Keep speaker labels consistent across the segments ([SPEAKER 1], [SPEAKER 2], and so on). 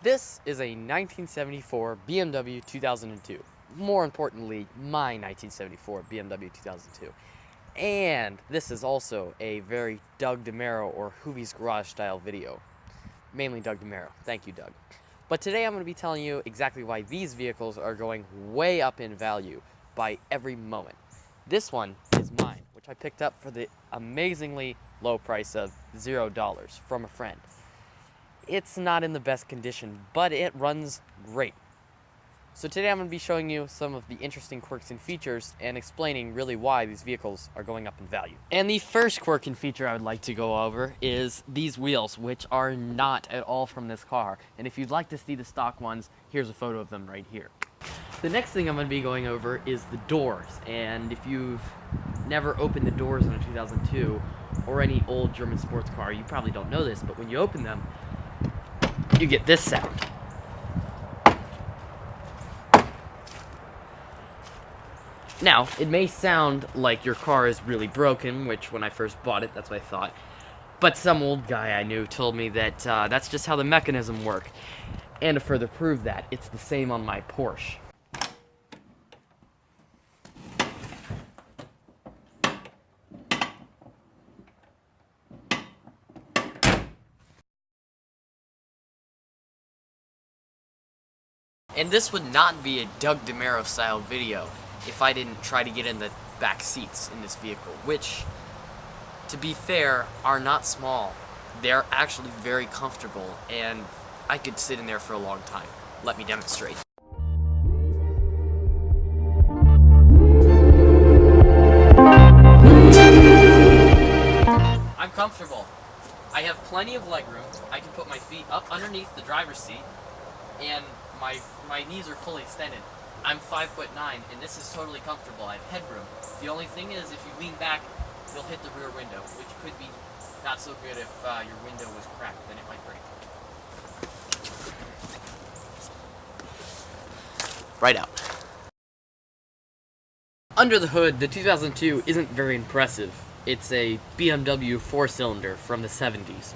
[SPEAKER 1] This is a 1974 BMW 2002. More importantly, my 1974 BMW 2002. And this is also a very Doug demouro or Hoovie's Garage style video. Mainly Doug demouro. Thank you, Doug. But today I'm going to be telling you exactly why these vehicles are going way up in value by every moment. This one is mine, which I picked up for the amazingly low price of $0 from a friend. It's not in the best condition, but it runs great. So today I'm going to be showing you some of the interesting quirks and features and explaining really why these vehicles are going up in value. And the first quirk and feature I would like to go over is these wheels, which are not at all from this car. And if you'd like to see the stock ones, here's a photo of them right here. The next thing I'm going to be going over is the doors. And if you've never opened the doors on a 2002 or any old German sports car, you probably don't know this, but when you open them, you get this sound. Now, it may sound like your car is really broken, which when I first bought it, that's what I thought. But some old guy I knew told me that that's just how the mechanism worked. And to further prove that, it's the same on my Porsche. And this would not be a Doug demouro style video if I didn't try to get in the back seats in this vehicle, which, to be fair, are not small. They're actually very comfortable, and I could sit in there for a long time. Let me demonstrate. I'm comfortable. I have plenty of legroom. I can put my feet up underneath the driver's seat, and my knees are fully extended. I'm 5'9", and this is totally comfortable. I have headroom. The only thing is, if you lean back, you'll hit the rear window, which could be not so good if your window was cracked, then it might break. Right out. Under the hood, the 2002 isn't very impressive. It's a BMW 4-cylinder from the 70s,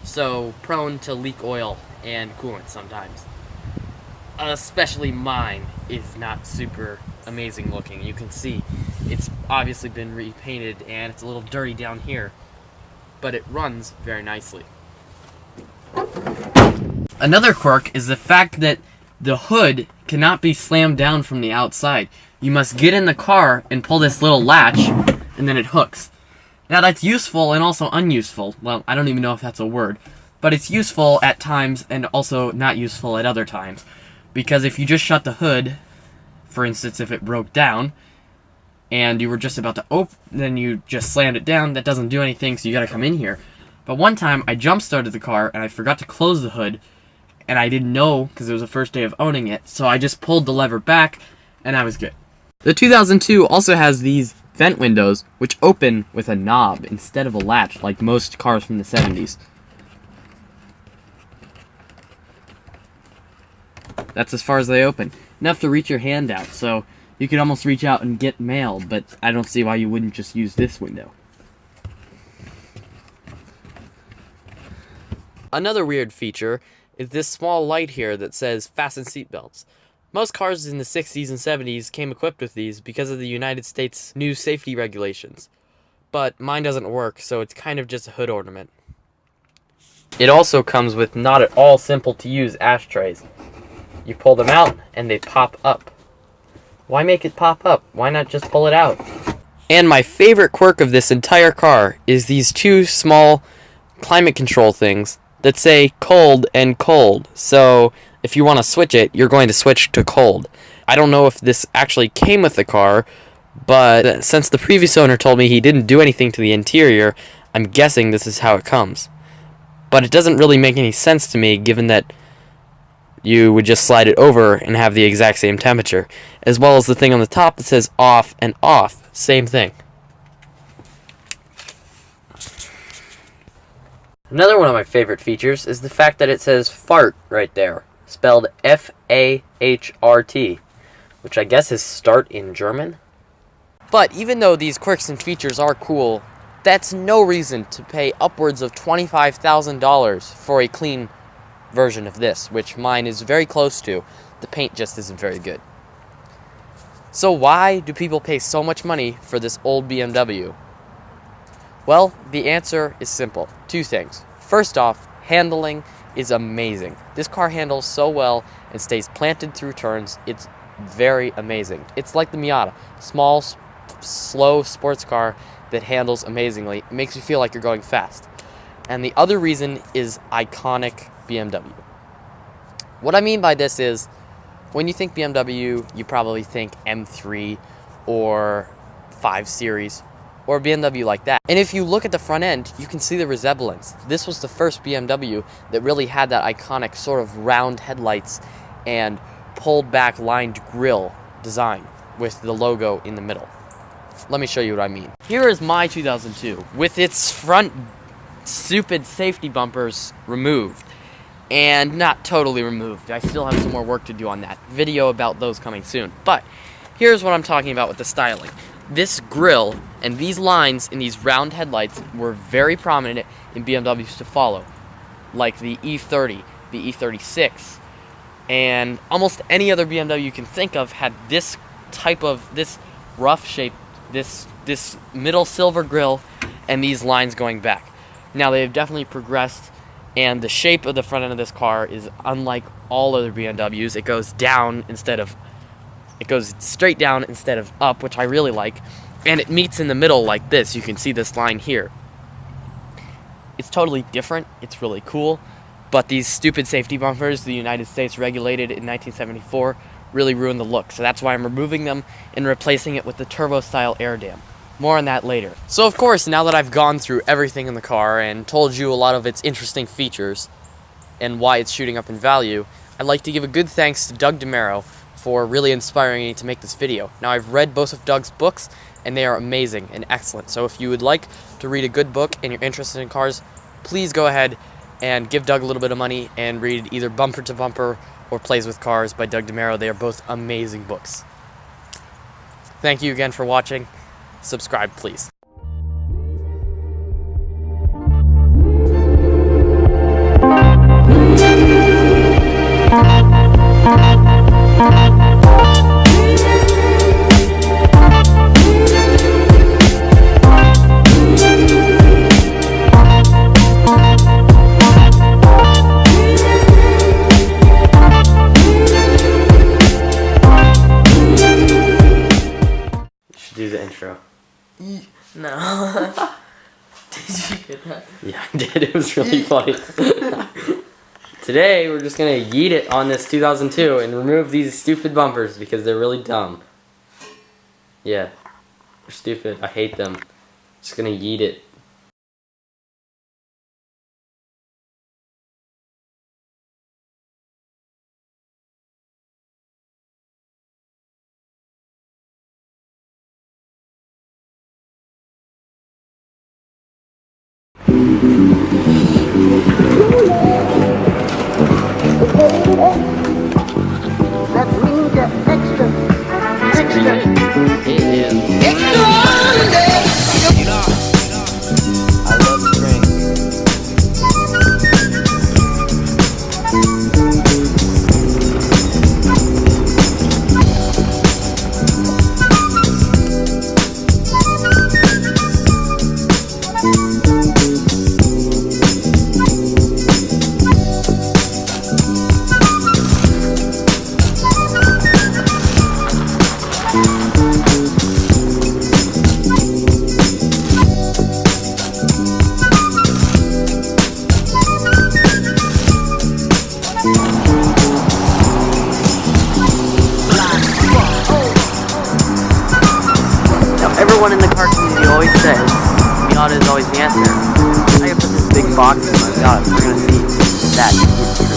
[SPEAKER 1] so prone to leak oil and coolant sometimes. Especially mine is not super amazing looking. You can see it's obviously been repainted and it's a little dirty down here, but it runs very nicely. Another quirk is the fact that the hood cannot be slammed down from the outside. You must get in the car and pull this little latch, and then it hooks. Now that's useful and also unuseful. Well, I don't even know if that's a word, but it's useful at times and also not useful at other times. Because if you just shut the hood, for instance, if it broke down, and you were just about to open, then you just slammed it down, that doesn't do anything, so you gotta come in here. But one time, I jump-started the car, and I forgot to close the hood, and I didn't know, because it was the first day of owning it, so I just pulled the lever back, and I was good. The 2002 also has these vent windows, which open with a knob instead of a latch, like most cars from the 70s. That's as far as they open. Enough to reach your hand out, so you could almost reach out and get mail, but I don't see why you wouldn't just use this window. Another weird feature is this small light here that says fasten seatbelts. Most cars in the 60s and 70s came equipped with these because of the United States' new safety regulations. But mine doesn't work, so it's kind of just a hood ornament. It also comes with not at all simple to use ashtrays. You pull them out, and they pop up. Why make it pop up? Why not just pull it out? And my favorite quirk of this entire car is these two small climate control things that say cold and cold. So if you want to switch it, you're going to switch to cold. I don't know if this actually came with the car, but since the previous owner told me he didn't do anything to the interior, I'm guessing this is how it comes. But it doesn't really make any sense to me, given that you would just slide it over and have the exact same temperature, as well as the thing on the top that says off and off. Same thing. Another one of my favorite features is the fact that it says fart right there, spelled F-A-H-R-T, which I guess is start in German. But even though these quirks and features are cool, that's no reason to pay upwards of $25,000 for a clean version of this, which mine is very close to. The paint just isn't very good. So why do people pay so much money for this old BMW? Well, the answer is simple. Two things. First off, handling is amazing. This car handles so well and stays planted through turns. It's very amazing. It's like the Miata, small, slow sports car that handles amazingly. It makes you feel like you're going fast. And the other reason is iconic BMW. What I mean by this is, when you think BMW, you probably think M3 or 5 Series or a BMW like that. And if you look at the front end, you can see the resemblance. This was the first BMW that really had that iconic sort of round headlights and pulled back lined grille design with the logo in the middle. Let me show you what I mean. Here is my 2002 with its front stupid safety bumpers removed. And not totally removed. I still have some more work to do on that. Video about those coming soon. But here's what I'm talking about with the styling. This grille and these lines in these round headlights were very prominent in BMWs to follow. Like the E30, the E36, and almost any other BMW you can think of had this type of, this rough shape, this middle silver grille, and these lines going back. Now they've definitely progressed, and the shape of the front end of this car is unlike all other BMWs. It goes down instead of, it goes straight down instead of up, which I really like, and it meets in the middle like this. You can see this line here. It's totally different. It's really cool, but these stupid safety bumpers the United States regulated in 1974 really ruined the look, so that's why I'm removing them and replacing it with the turbo-style air dam. More on that later. So of course, now that I've gone through everything in the car and told you a lot of its interesting features and why it's shooting up in value, I'd like to give a good thanks to Doug demouro for really inspiring me to make this video. Now I've read both of Doug's books and they are amazing and excellent. So if you would like to read a good book and you're interested in cars, please go ahead and give Doug a little bit of money and read either Bumper to Bumper or Plays with Cars by Doug demouro. They are both amazing books. Thank you again for watching. Subscribe, please. You should do the intro.
[SPEAKER 2] No. Did you get that?
[SPEAKER 1] Yeah, I did. It was really funny. Today, we're just going to yeet it on this 2002 and remove these stupid bumpers because they're really dumb. Yeah, they're stupid. I hate them. Just going to yeet it.
[SPEAKER 3] That means the extra.
[SPEAKER 1] It is. I love spring. Everyone in the car community always says Miata is always the answer. I can put this big box in my Miata, so we're gonna see that.